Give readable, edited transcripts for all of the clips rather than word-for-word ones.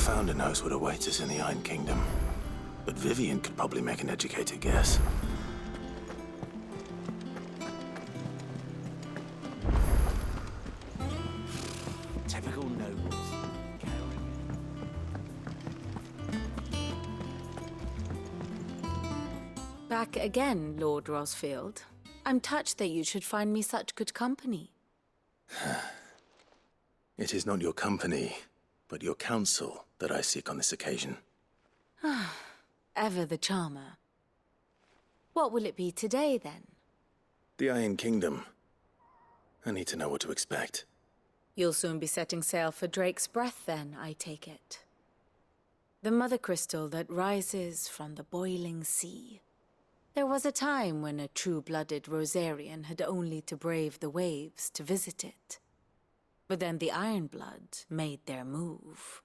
Founder knows what awaits us in the Iron Kingdom, but Vivian could probably make an educated guess. Typical nobles. Back again, Lord Rosfield. I'm touched that you should find me such good company. It is not your company, but your counsel that I seek on this occasion. Ever the charmer. What will it be today, then? The Iron Kingdom. I need to know what to expect. You'll soon be setting sail for Drake's Breath, then, I take it. The mother crystal that rises from the boiling sea. There was a time when a true-blooded Rosarian had only to brave the waves to visit it. But then the Ironblood made their move.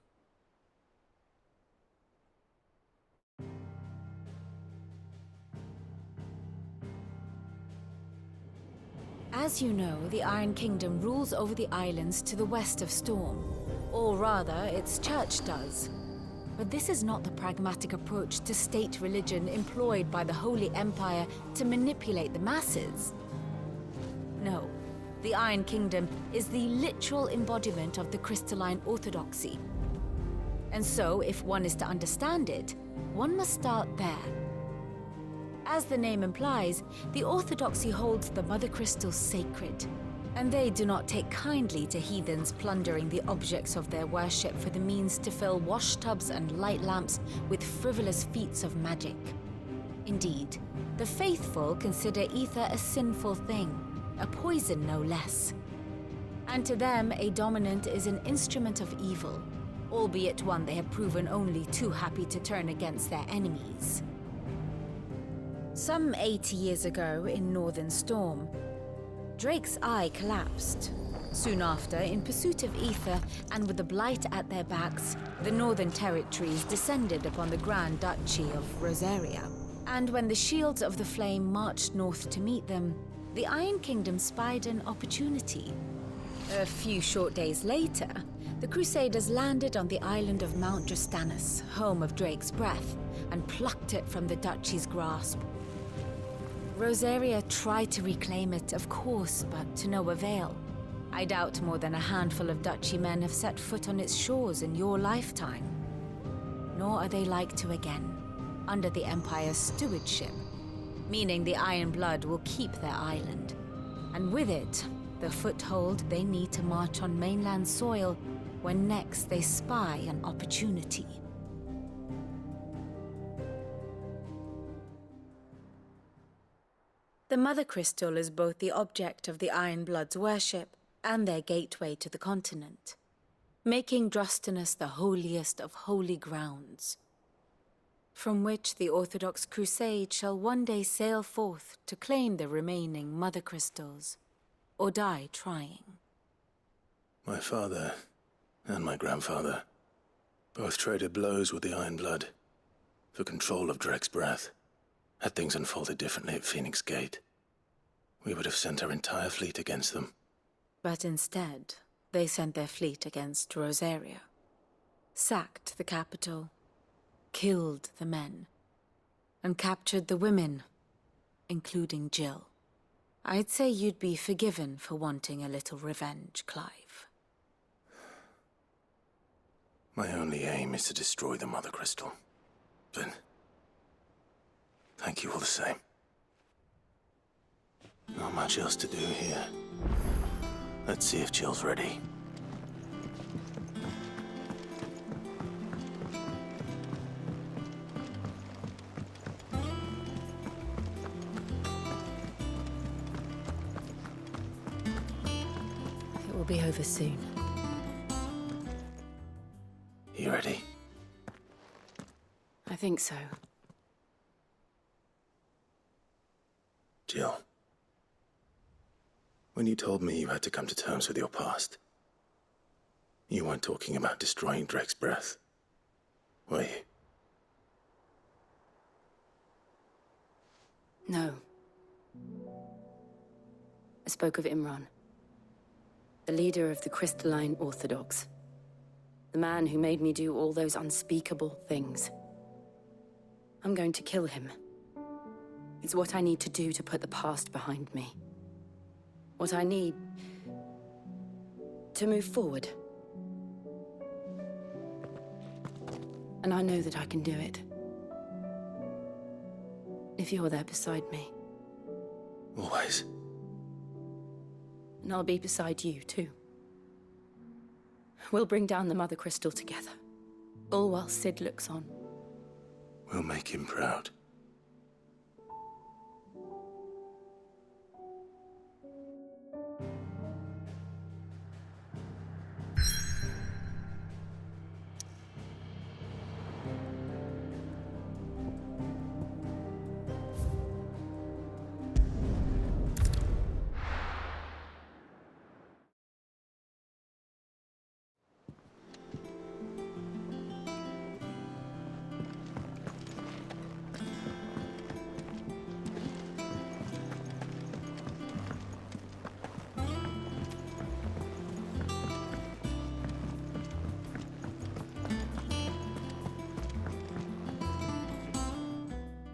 As you know, the Iron Kingdom rules over the islands to the west of Storm. Or rather, its church does. But this is not the pragmatic approach to state religion employed by the Holy Empire to manipulate the masses. No, the Iron Kingdom is the literal embodiment of the crystalline orthodoxy. And so, if one is to understand it, one must start there. As the name implies, the orthodoxy holds the Mother Crystals sacred, and they do not take kindly to heathens plundering the objects of their worship for the means to fill washtubs and light lamps with frivolous feats of magic. Indeed, the faithful consider ether a sinful thing, a poison no less. And to them, a dominant is an instrument of evil, albeit one they have proven only too happy to turn against their enemies. Some 80 years ago in Northern Storm, Drake's eye collapsed. Soon after, in pursuit of ether and with the blight at their backs, the Northern Territories descended upon the Grand Duchy of Rosaria. And when the Shields of the Flame marched north to meet them, the Iron Kingdom spied an opportunity. A few short days later, the Crusaders landed on the island of Mount Drastanus, home of Drake's Breath, and plucked it from the Duchy's grasp. Rosaria tried to reclaim it, of course, but to no avail. I doubt more than a handful of Duchy men have set foot on its shores in your lifetime. Nor are they like to again, under the Empire's stewardship, meaning the Iron Blood will keep their island, and with it, the foothold they need to march on mainland soil when next they spy an opportunity. The Mother Crystal is both the object of the Iron Blood's worship and their gateway to the continent, making Drastanus the holiest of holy grounds, from which the Orthodox Crusade shall one day sail forth to claim the remaining Mother Crystals, or die trying. My father and my grandfather both traded blows with the Iron Blood for control of Drake's Breath. Had things unfolded differently at Phoenix Gate, we would have sent our entire fleet against them. But instead, they sent their fleet against Rosaria, sacked the capital, killed the men, and captured the women, including Jill. I'd say you'd be forgiven for wanting a little revenge, Clive. My only aim is to destroy the Mother Crystal. But thank you all the same. Not much else to do here. Let's see if Jill's ready. It will be over soon. You ready? I think so. Jill, when you told me you had to come to terms with your past, you weren't talking about destroying Drake's Breath, were you? No. I spoke of Imran, the leader of the Crystalline Orthodox. The man who made me do all those unspeakable things. I'm going to kill him. It's what I need to do to put the past behind me. What I need to move forward. And I know that I can do it. If you're there beside me. Always. And I'll be beside you, too. We'll bring down the Mother Crystal together. All while Sid looks on. We'll make him proud.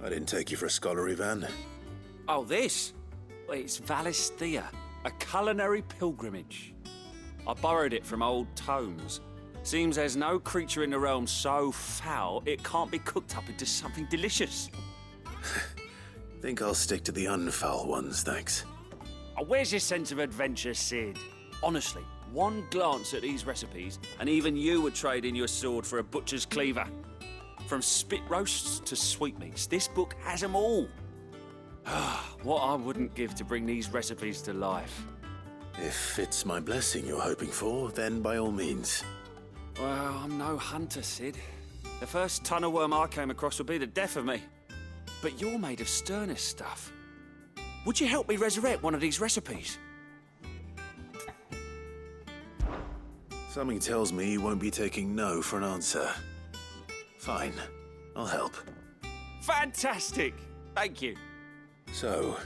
I didn't take you for a scholarly van. Oh, this? Well, it's Valisthea, a culinary pilgrimage. I borrowed it from old tomes. Seems there's no creature in the realm so foul it can't be cooked up into something delicious. Think I'll stick to the unfoul ones, thanks. Oh, where's your sense of adventure, Sid? Honestly, one glance at these recipes, and even you would trade in your sword for a butcher's cleaver. From spit roasts to sweetmeats, this book has them all. What I wouldn't give to bring these recipes to life. If it's my blessing you're hoping for, then by all means. Well, I'm no hunter, Sid. The first tunnel worm I came across would be the death of me. But you're made of sterner stuff. Would you help me resurrect one of these recipes? Something tells me you won't be taking no for an answer. Fine, I'll help. Fantastic! Thank you. So,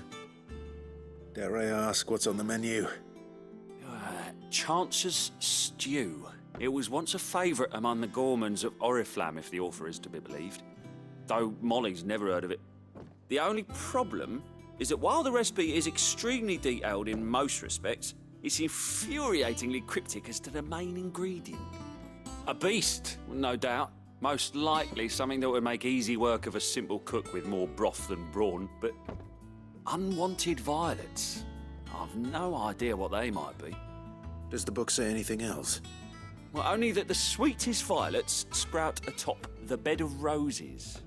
dare I ask what's on the menu? Chance's Stew. It was once a favourite among the gourmands of Oriflamme, if the author is to be believed. Though Molly's never heard of it. The only problem is that while the recipe is extremely detailed in most respects, it's infuriatingly cryptic as to the main ingredient. A beast, no doubt. Most likely something that would make easy work of a simple cook with more broth than brawn, but unwanted violets. I've no idea what they might be. Does the book say anything else? Well, only that the sweetest violets sprout atop the bed of roses.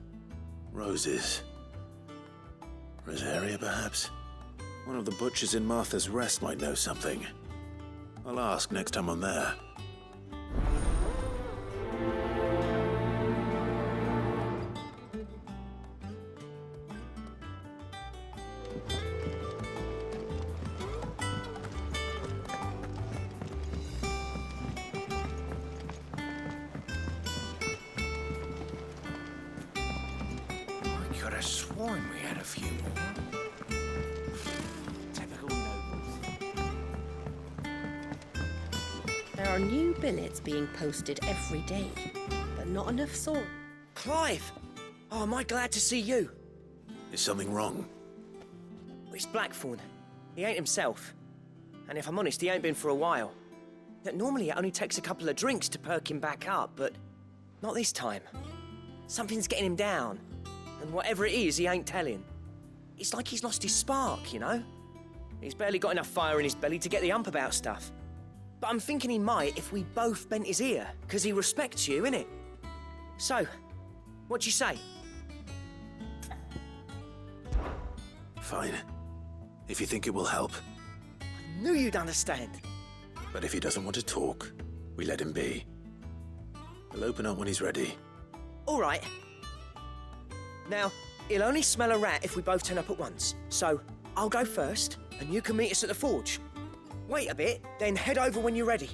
Roses. Rosaria, perhaps? One of the butchers in Martha's Rest might know something. I'll ask next time I'm there. I could have sworn we had a few more. Typical nobles. There are new billets being posted every day, but not enough salt. Clive! Oh, am I glad to see you. Is something wrong? It's Blackthorn. He ain't himself. And if I'm honest, he ain't been for a while. Normally it only takes a couple of drinks to perk him back up, but not this time. Something's getting him down. And whatever it is, he ain't telling. It's like he's lost his spark, you know? He's barely got enough fire in his belly to get the ump about stuff. But I'm thinking he might if we both bent his ear, because he respects you, innit? So, what do you say? Fine. If you think it will help. I knew you'd understand. But if he doesn't want to talk, we let him be. We'll open up when he's ready. All right. Now, he'll only smell a rat if we both turn up at once. So, I'll go first, and you can meet us at the forge. Wait a bit, then head over when you're ready.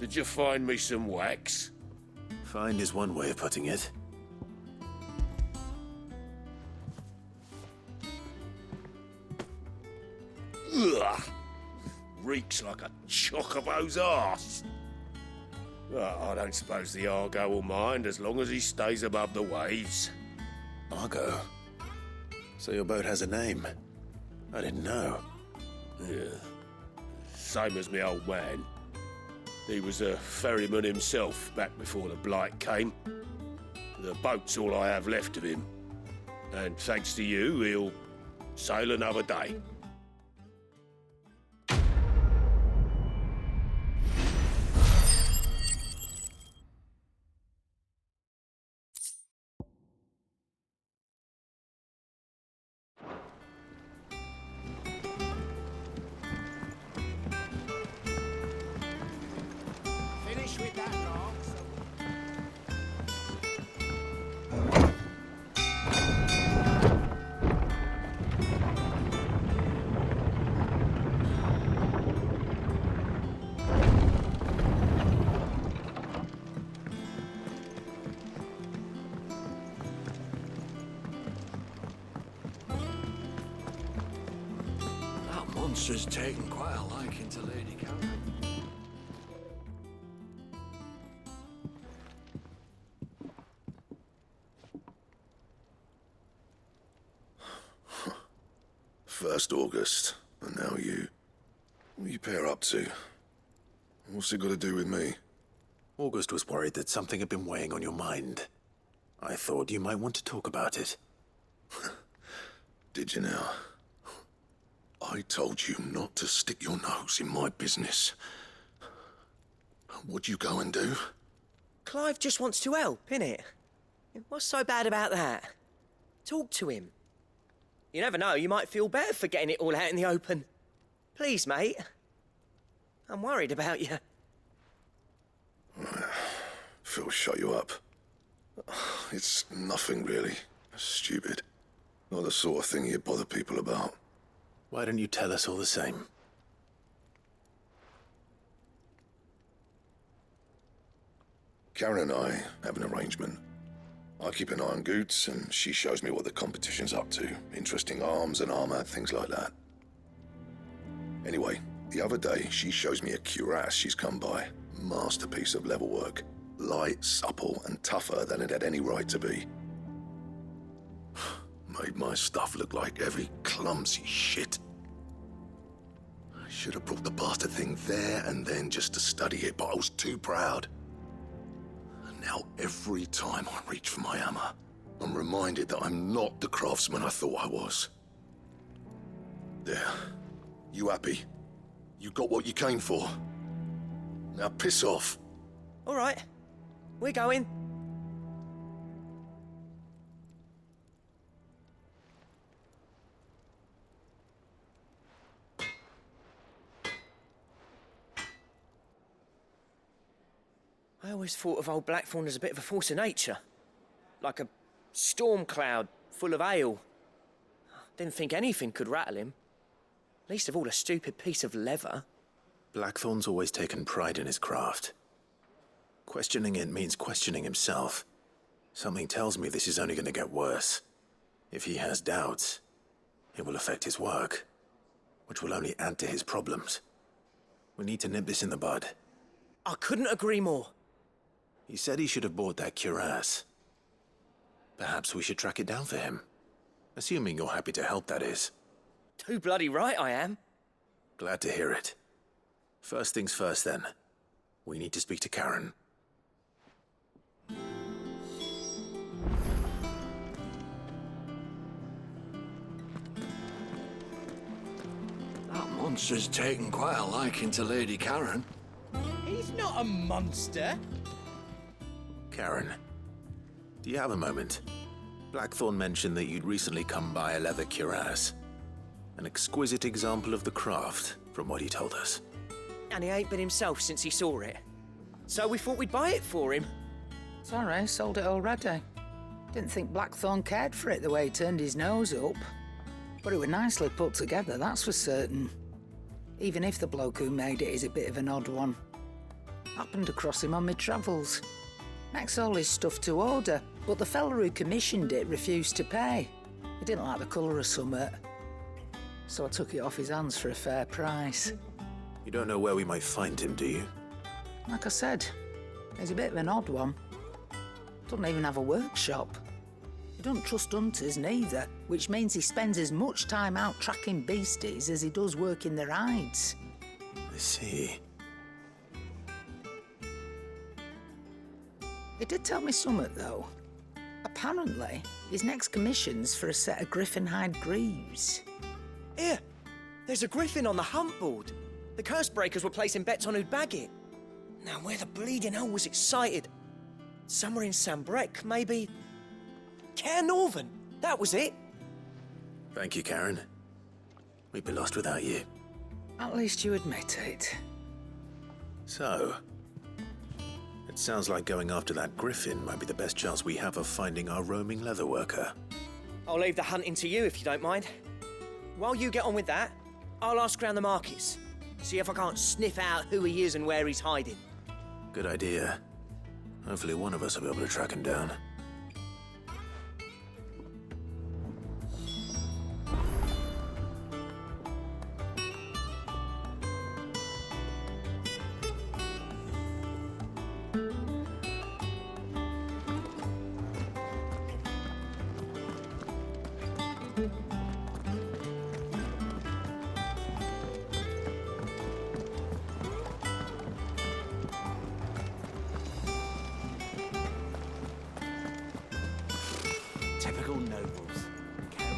Could you find me some wax? Find is one way of putting it. Ugh! Reeks like a chocobo's arse. Well, I don't suppose the Argo will mind as long as he stays above the waves. Argo? So your boat has a name? I didn't know. Yeah. Same as me old man. He was a ferryman himself back before the Blight came. The boat's all I have left of him. And thanks to you, he'll sail another day. Finish with that, Rox. That monster's taken quite a liking to Lady Karen. First August, and now you. What are you pair up to? What's it got to do with me? August was worried that something had been weighing on your mind. I thought you might want to talk about it. Did you now? I told you not to stick your nose in my business. What'd you go and do? Clive just wants to help, innit? What's so bad about that? Talk to him. You never know, you might feel better for getting it all out in the open. Please, mate. I'm worried about you. Phil shut you up. It's nothing really. Stupid. Not the sort of thing you bother people about. Why don't you tell us all the same? Karen and I have an arrangement. I keep an eye on Goots, and she shows me what the competition's up to. Interesting arms and armor, things like that. Anyway, the other day, she shows me a cuirass she's come by. Masterpiece of level work. Light, supple, and tougher than it had any right to be. Made my stuff look like heavy, clumsy shit. I should have brought the bastard thing there and then just to study it, but I was too proud. And now every time I reach for my hammer, I'm reminded that I'm not the craftsman I thought I was. There. You happy? You got what you came for. Now piss off. All right, we're going. I always thought of old Blackthorn as a bit of a force of nature. Like a storm cloud full of ale. Didn't think anything could rattle him. Least of all a stupid piece of leather. Blackthorn's always taken pride in his craft. Questioning it means questioning himself. Something tells me this is only going to get worse. If he has doubts, it will affect his work, which will only add to his problems. We need to nip this in the bud. I couldn't agree more. He said he should have bought that cuirass. Perhaps we should track it down for him. Assuming you're happy to help, that is. Too bloody right I am. Glad to hear it. First things first, then. We need to speak to Karen. That monster's taken quite a liking to Lady Karen. He's not a monster. Karen, do you have a moment? Blackthorn mentioned that you'd recently come by a leather cuirass. An exquisite example of the craft, from what he told us. And he ain't been himself since he saw it. So we thought we'd buy it for him. Sorry, sold it already. Didn't think Blackthorn cared for it the way he turned his nose up. But it was nicely put together, that's for certain. Even if the bloke who made it is a bit of an odd one. Happened across him on my travels. Makes all his stuff to order, but the fella who commissioned it refused to pay. He didn't like the colour of summit. So I took it off his hands for a fair price. You don't know where we might find him, do you? Like I said, he's a bit of an odd one. Doesn't even have a workshop. He doesn't trust hunters neither, which means he spends as much time out tracking beasties as he does working their hides. I see. He did tell me something, though. Apparently, his next commission's for a set of griffin hide greaves. Here, there's a griffin on the hunt board. The curse breakers were placing bets on who'd bag it. Now, where the bleeding hell was it sighted? Somewhere in Sambrec, maybe. Caer Northern, that was it. Thank you, Karen. We'd be lost without you. At least you admit it. So, it sounds like going after that griffin might be the best chance we have of finding our roaming leatherworker. I'll leave the hunting to you if you don't mind. While you get on with that, I'll ask around the markets. See if I can't sniff out who he is and where he's hiding. Good idea. Hopefully one of us will be able to track him down. Typical nobles. Karen.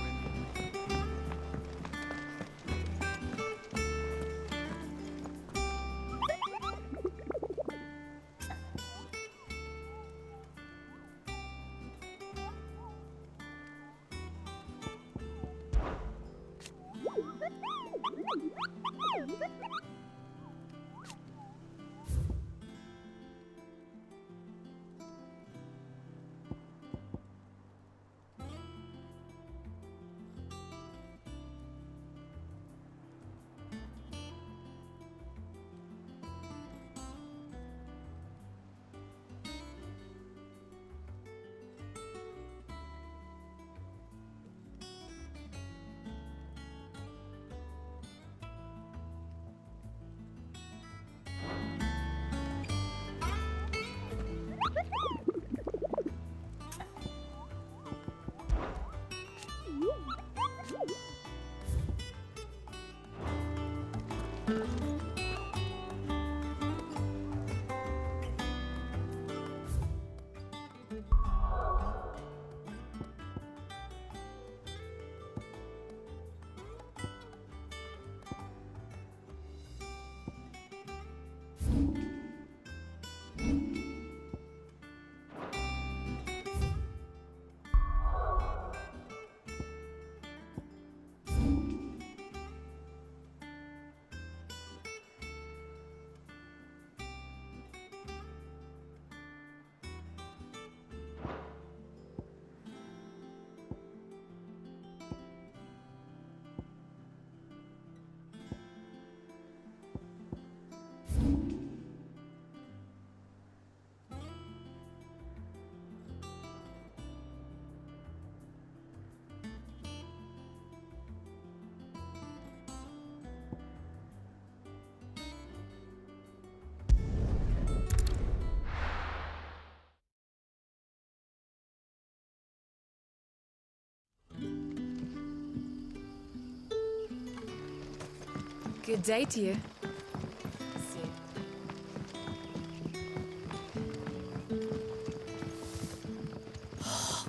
Good day to you.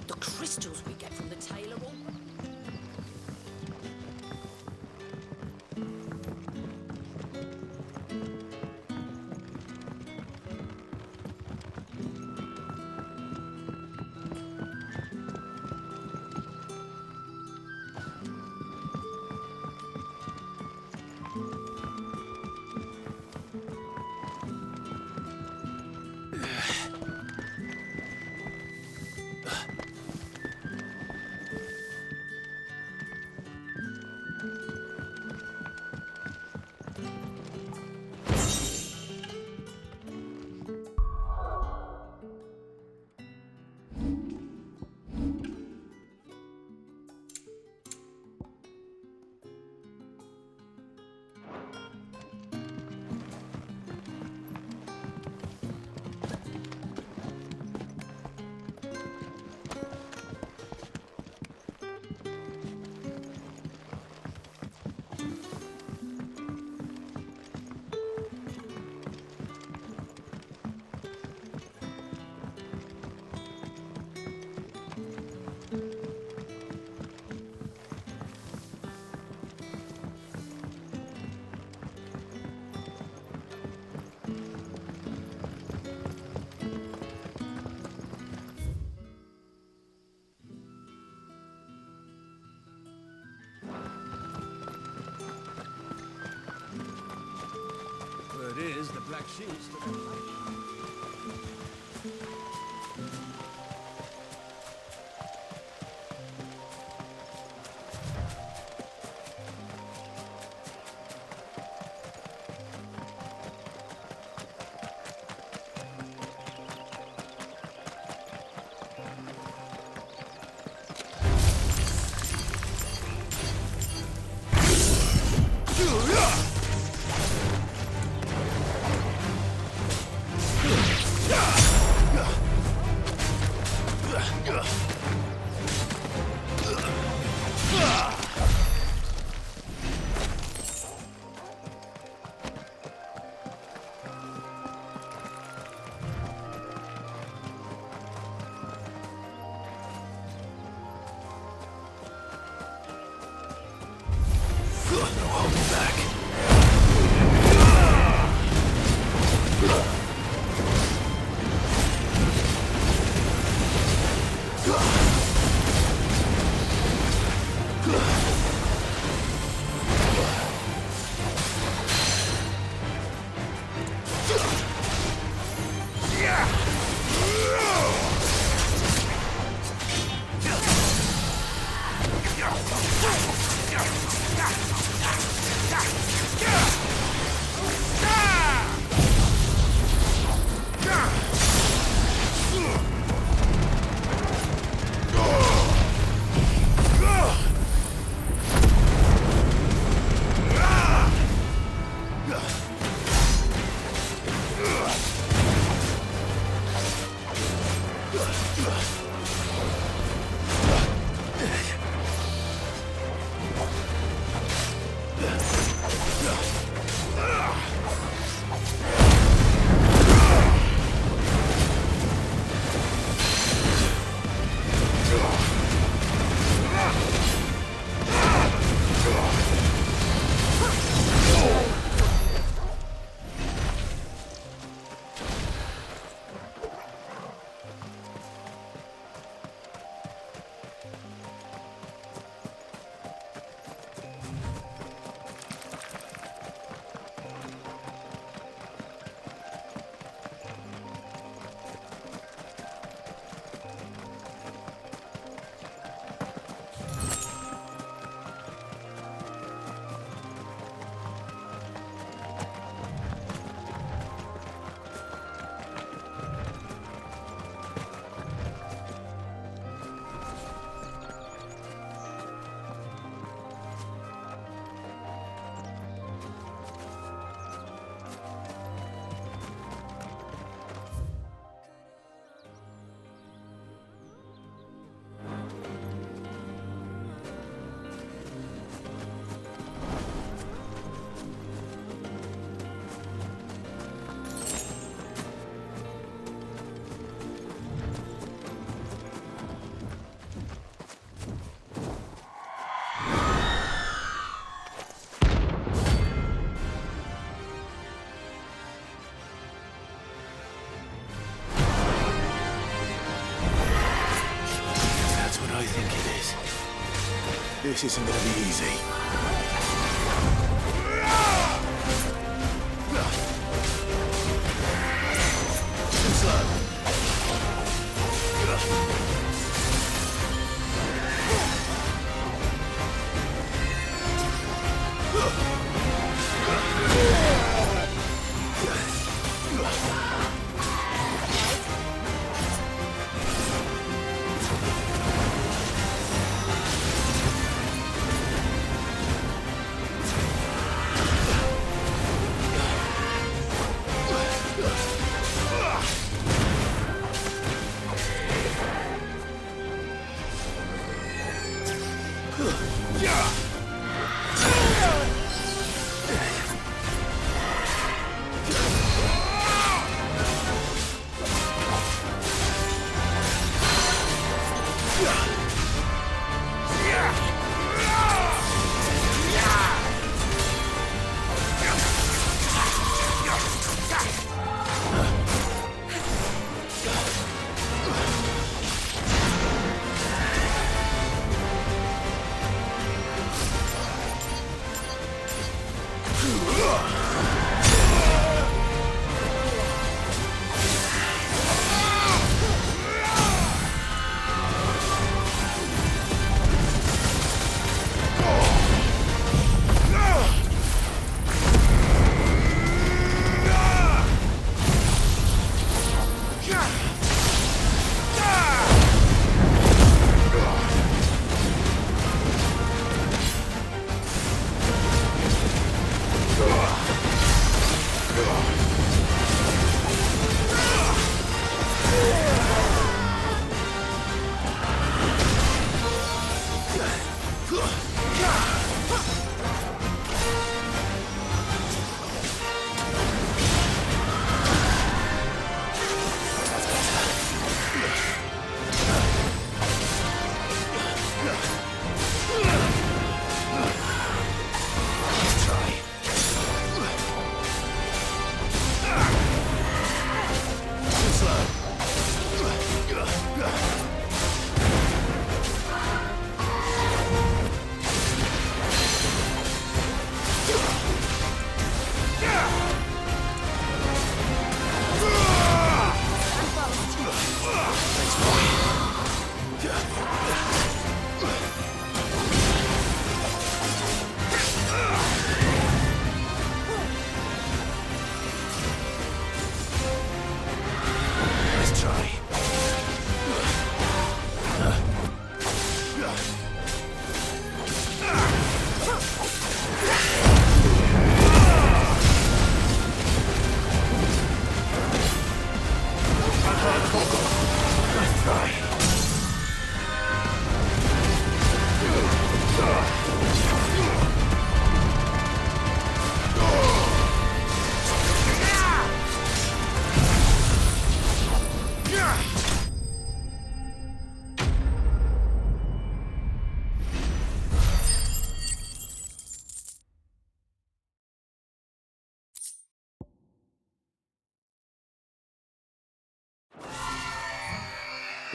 The crystals we get from the tailor all... Shields to their life. This isn't gonna be easy.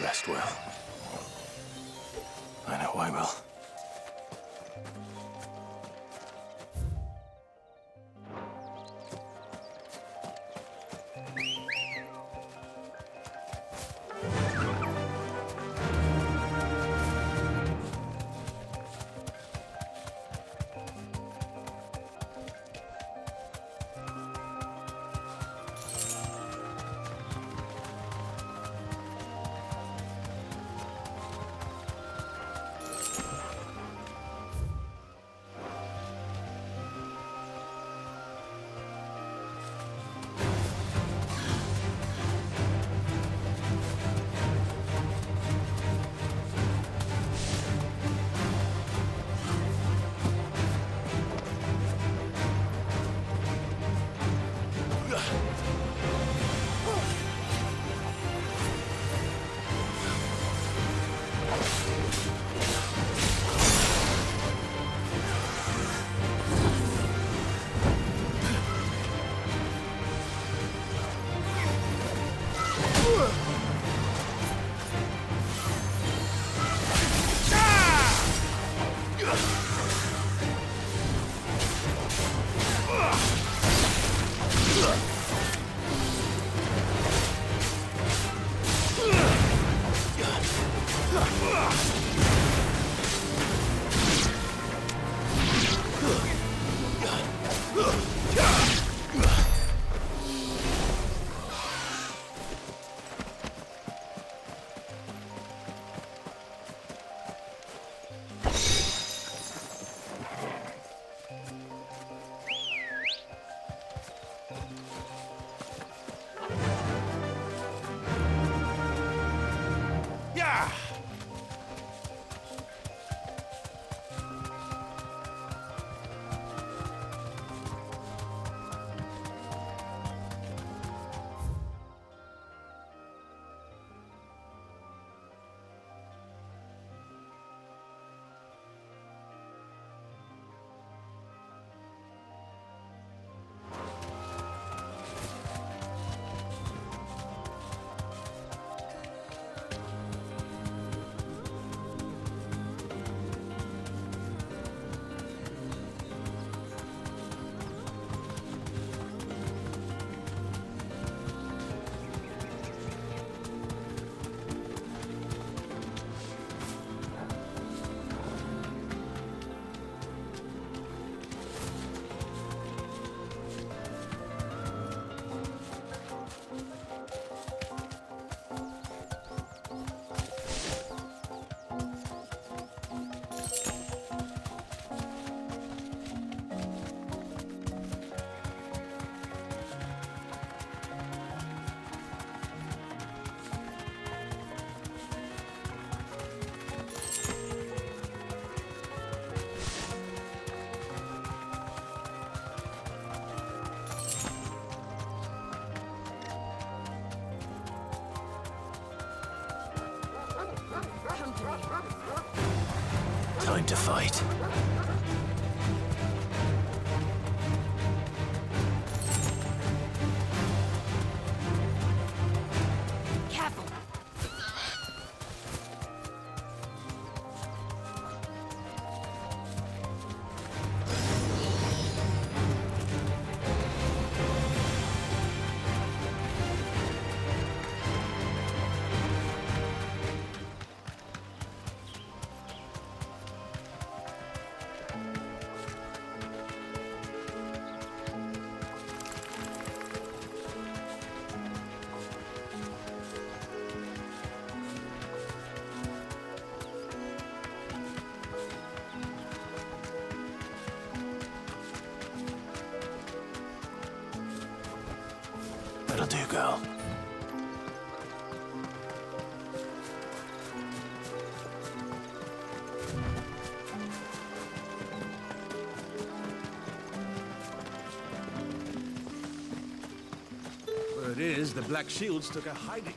Rest well. I know I will. Time to fight. Careful! That'll do, girl. Word is, the Black Shields took a hiding.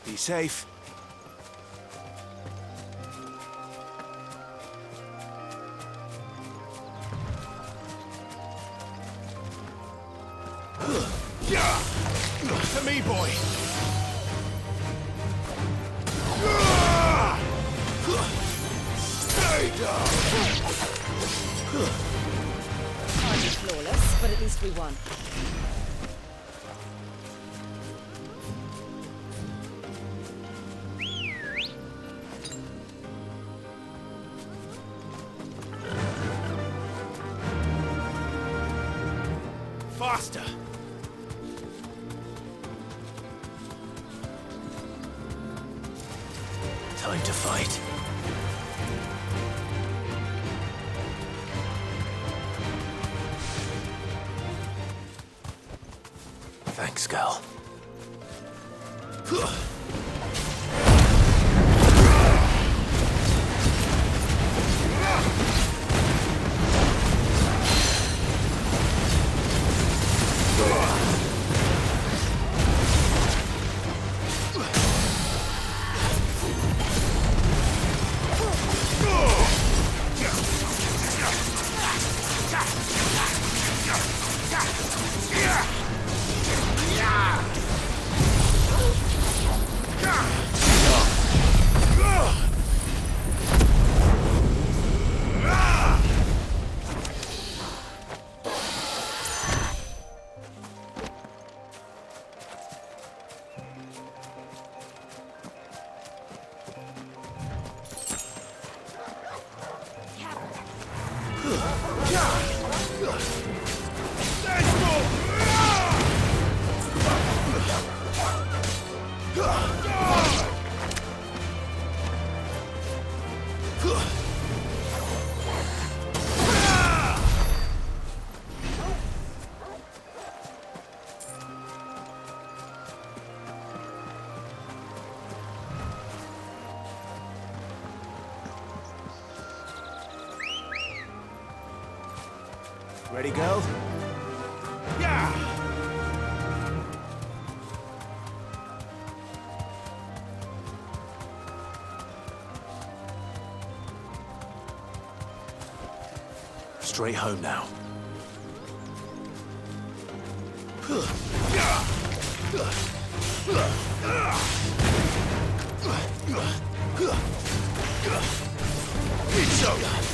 Be safe. To me, boy. Stay down. Hardly flawless, but at least we won. Faster. Time to fight. Thanks, girl. Ready, girl? Yeah! Straight home now. It's over.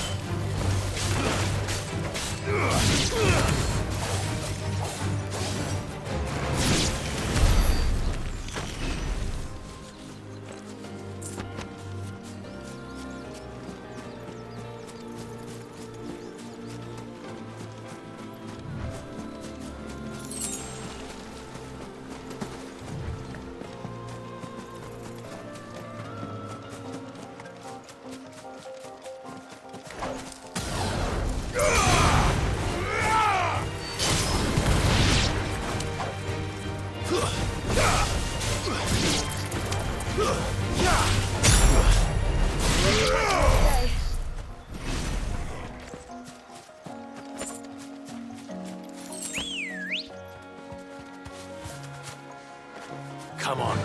Come on.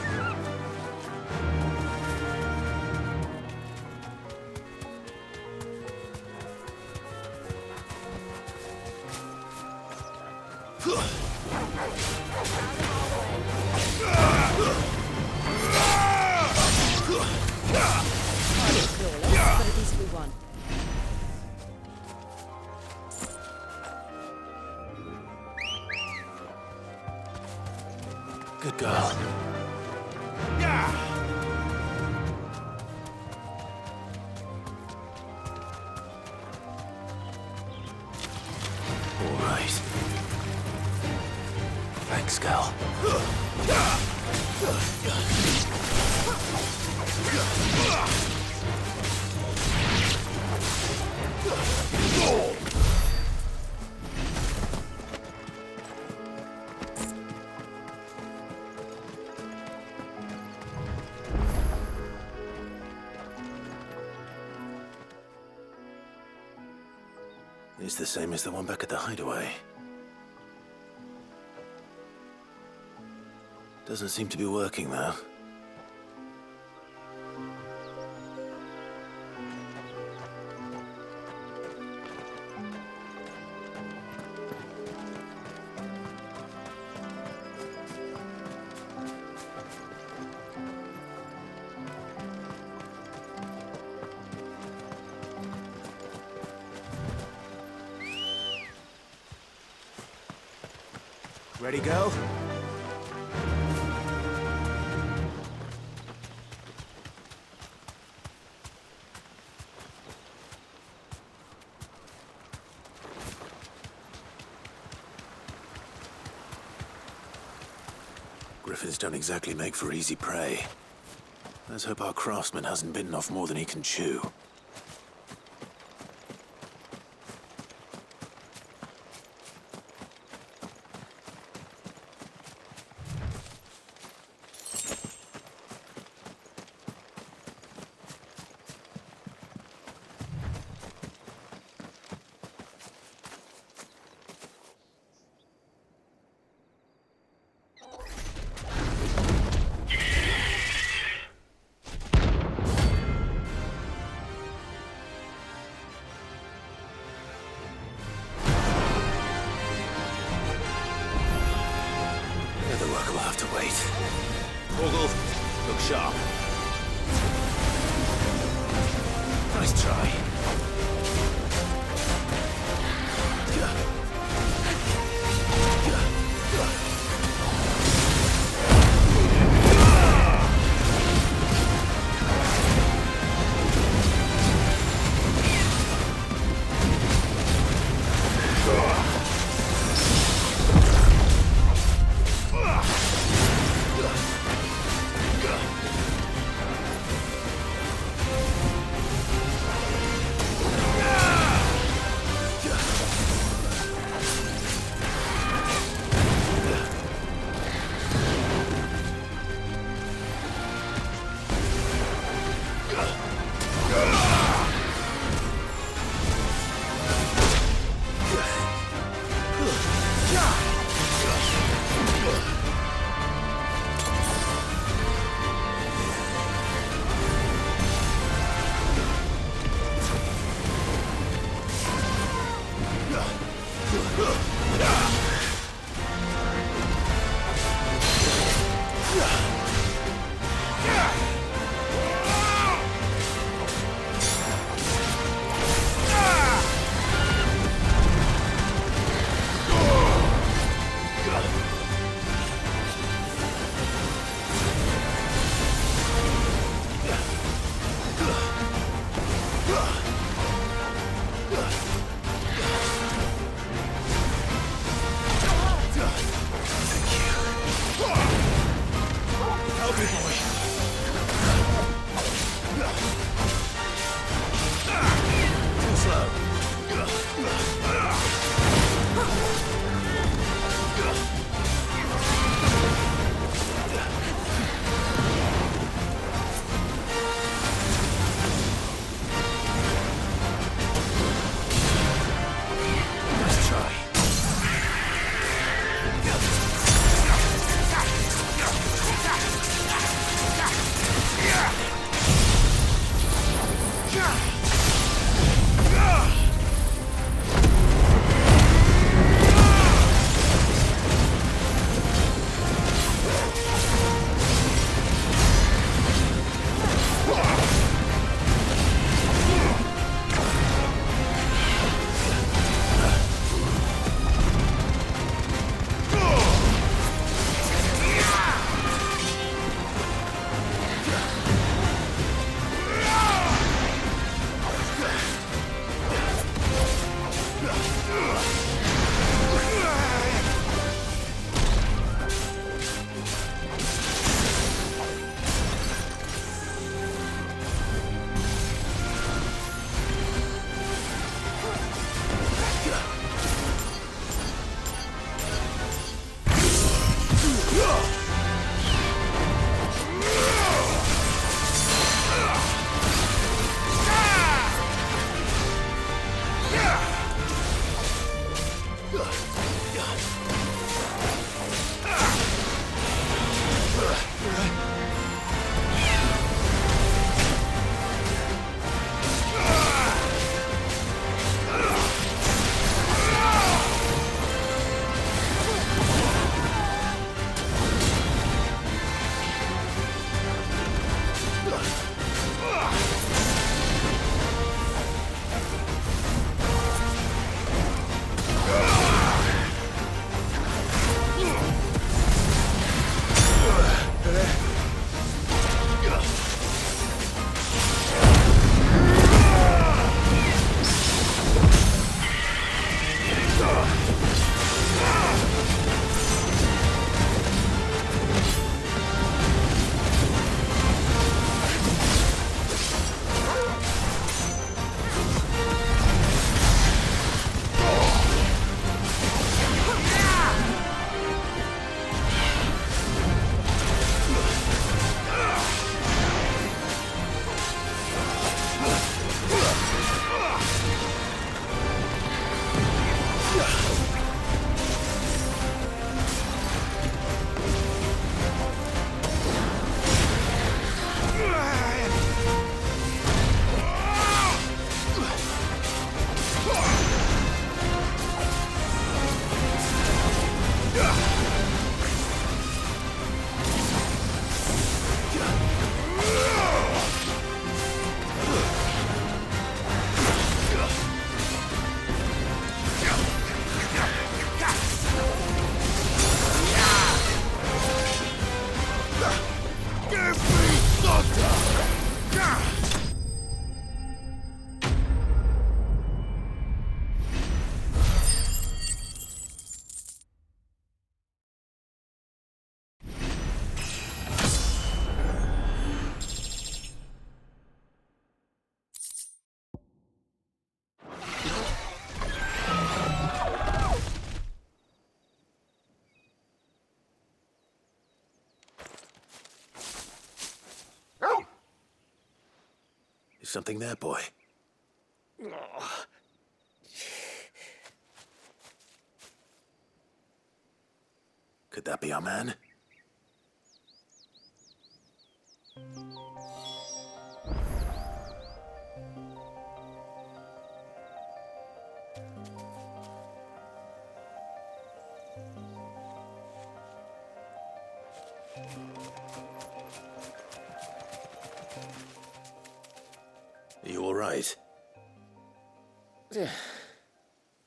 Good girl. All right. Thanks, girl. It's the same as the one back at the hideaway. Doesn't seem to be working, though. Ready, girl? Griffins don't exactly make for easy prey. Let's hope our craftsman hasn't bitten off more than he can chew. We'll have to wait. Ogle, look sharp. Nice try. Too slow. Nice try. Is something there, boy? Could that be our man? Are you all right?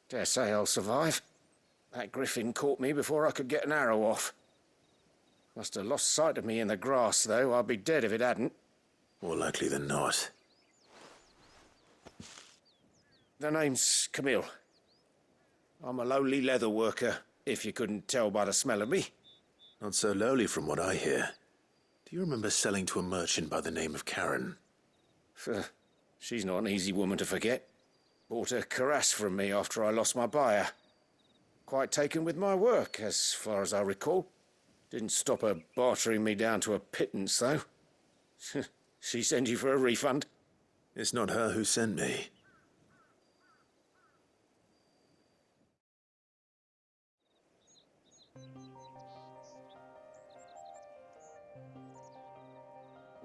Dare say I'll survive. That griffin caught me before I could get an arrow off. Must have lost sight of me in the grass, though. I'd be dead if it hadn't. More likely than not. The name's Camille. I'm a lowly leather worker, if you couldn't tell by the smell of me. Not so lowly from what I hear. Do Do you remember selling to a merchant by the name of Karen? She's not an easy woman to forget. Bought a cuirass from me after I lost my buyer. Quite taken with my work, as far as I recall. Didn't stop her bartering me down to a pittance, though. She send you for a refund? It's not her who sent me.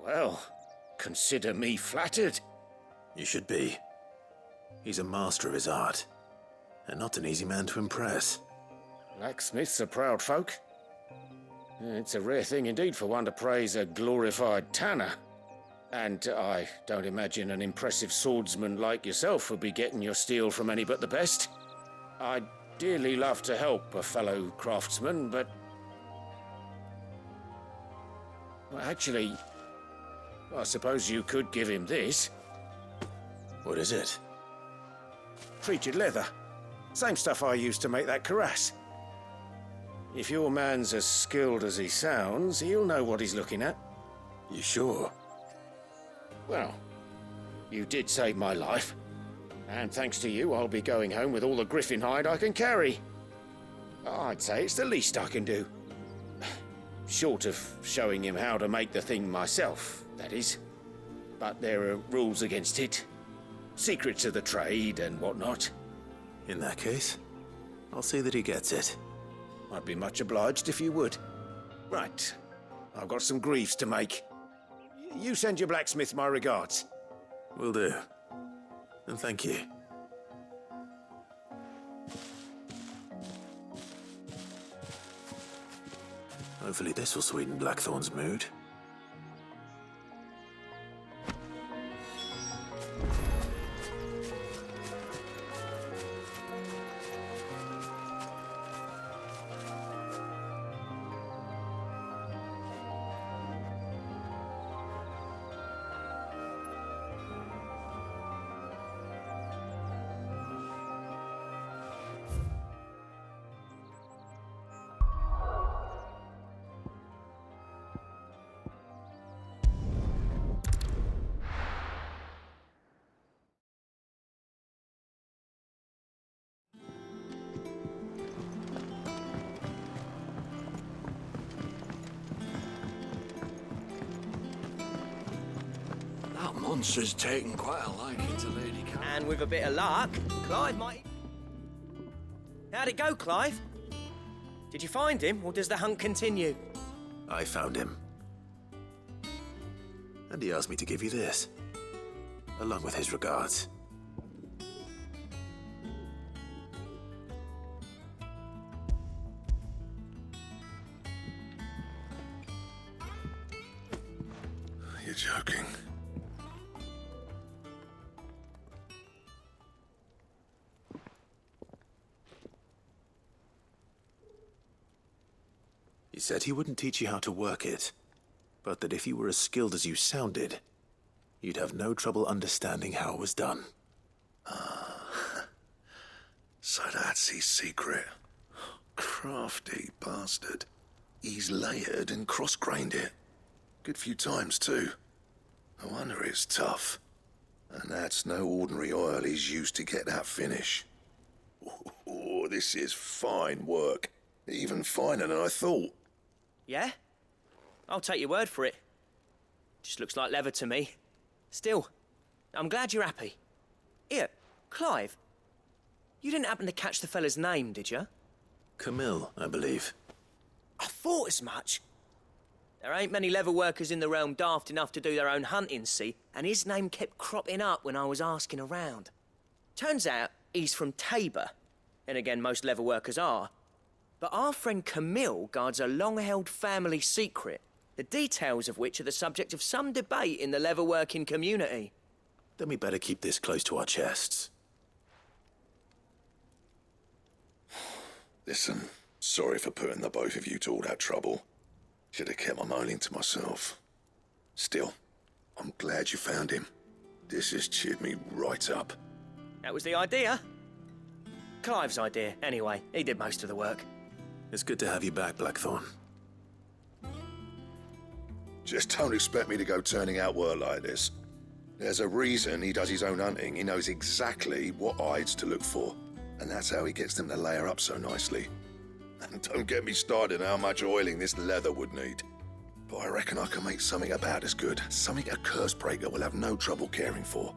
Well, consider me flattered. You should be. He's a master of his art, and not an easy man to impress. Blacksmiths are proud folk. It's a rare thing indeed for one to praise a glorified tanner. And I don't imagine an impressive swordsman like yourself would be getting your steel from any but the best. I'd dearly love to help a fellow craftsman, but... Well, actually, I suppose you could give him this. What is it? Treated leather. Same stuff I used to make that cuirass. If your man's as skilled as he sounds, he'll know what he's looking at. You sure? Well, you did save my life. And thanks to you, I'll be going home with all the griffin hide I can carry. I'd say it's the least I can do. Short of showing him how to make the thing myself, that is. But there are rules against it. Secrets of the trade and whatnot. In that case, I'll see that he gets it. I'd be much obliged if you would. Right. I've got some greaves to make. You send your blacksmith my regards. Will do. And thank you. Hopefully this will sweeten Blackthorn's mood. That monster's taken quite a liking to Lady Karen. And with a bit of luck, Clive might... How'd it go, Clive? Did you find him, or does the hunt continue? I found him. And he asked me to give you this, along with his regards. You're joking. He said he wouldn't teach you how to work it, but that if you were as skilled as you sounded, you'd have no trouble understanding how it was done. So that's his secret. Crafty bastard. He's layered and cross-grained it. Good few times, too. No wonder it's tough. And that's no ordinary oil he's used to get that finish. Oh, this is fine work. Even finer than I thought. Yeah? I'll take your word for it. Just looks like leather to me. Still, I'm glad you're happy. Here, Clive, you didn't happen to catch the fella's name, did you? Camille, I believe. I thought as much. There ain't many leather workers in the realm daft enough to do their own hunting, see, and his name kept cropping up when I was asking around. Turns out he's from Tabor, and again, most leather workers are. But our friend Camille guards a long-held family secret, the details of which are the subject of some debate in the leather-working community. Then we better keep this close to our chests. Listen, sorry for putting the both of you to all that trouble. Should have kept my moaning to myself. Still, I'm glad you found him. This has cheered me right up. That was the idea. Clive's idea, anyway. He did most of the work. It's good to have you back, Blackthorn. Just don't expect me to go turning out work like this. There's a reason he does his own hunting. He knows exactly what hides to look for. And that's how he gets them to layer up so nicely. And don't get me started on how much oiling this leather would need. But I reckon I can make something about as good. Something a curse breaker will have no trouble caring for.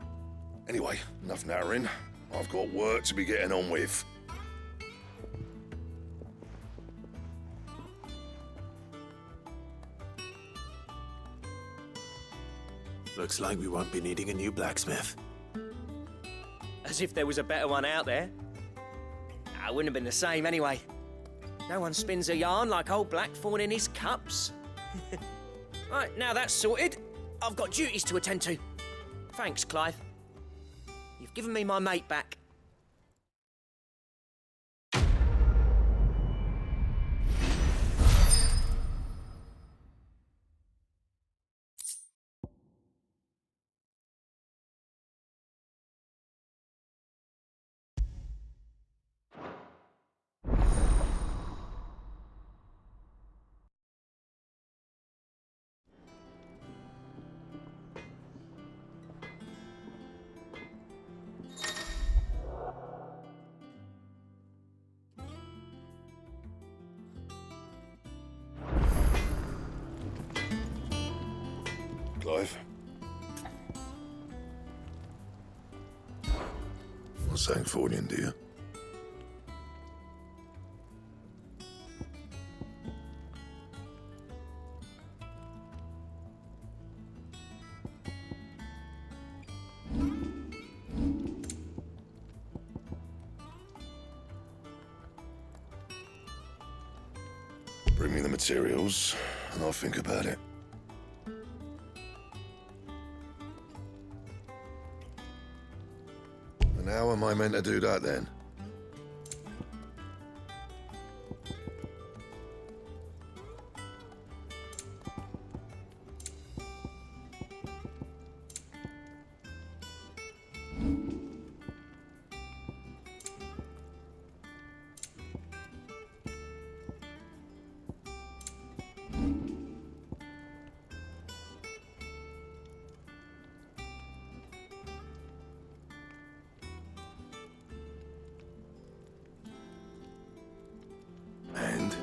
Anyway, enough nattering. I've got work to be getting on with. Looks like we won't be needing a new blacksmith. As if there was a better one out there. I wouldn't have been the same anyway. No one spins a yarn like old Blackthorn in his cups. Right, now that's sorted, I've got duties to attend to. Thanks, Clive. You've given me my mate back. Clive? What's saying for you, dear? Bring me the materials, and I'll think about it. And how am I meant to do that, then? And?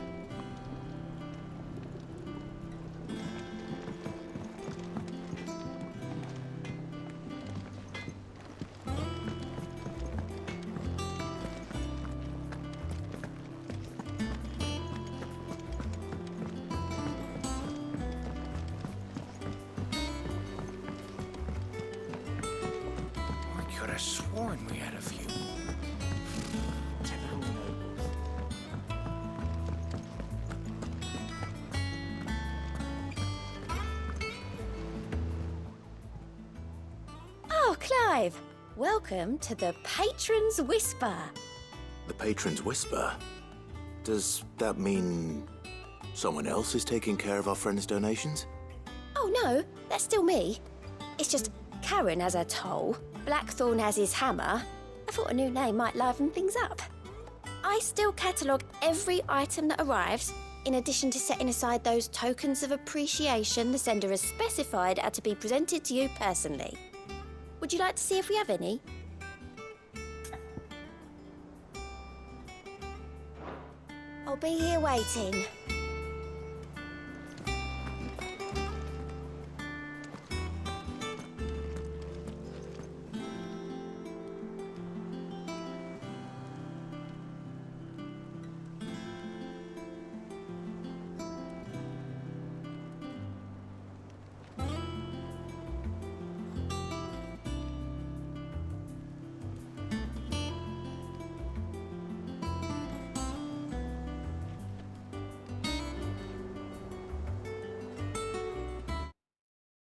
I could have sworn we had a few. Typical nobles. Oh, Clive! Welcome to the Patron's Whisper. The Patron's Whisper? Does that mean someone else is taking care of our friend's donations? Oh no, that's still me. It's just Karen has her toll, Blackthorn has his hammer. I thought a new name might liven things up. I still catalogue every item that arrives, in addition to setting aside those tokens of appreciation the sender has specified are to be presented to you personally. Would you like to see if we have any? I'll be here waiting.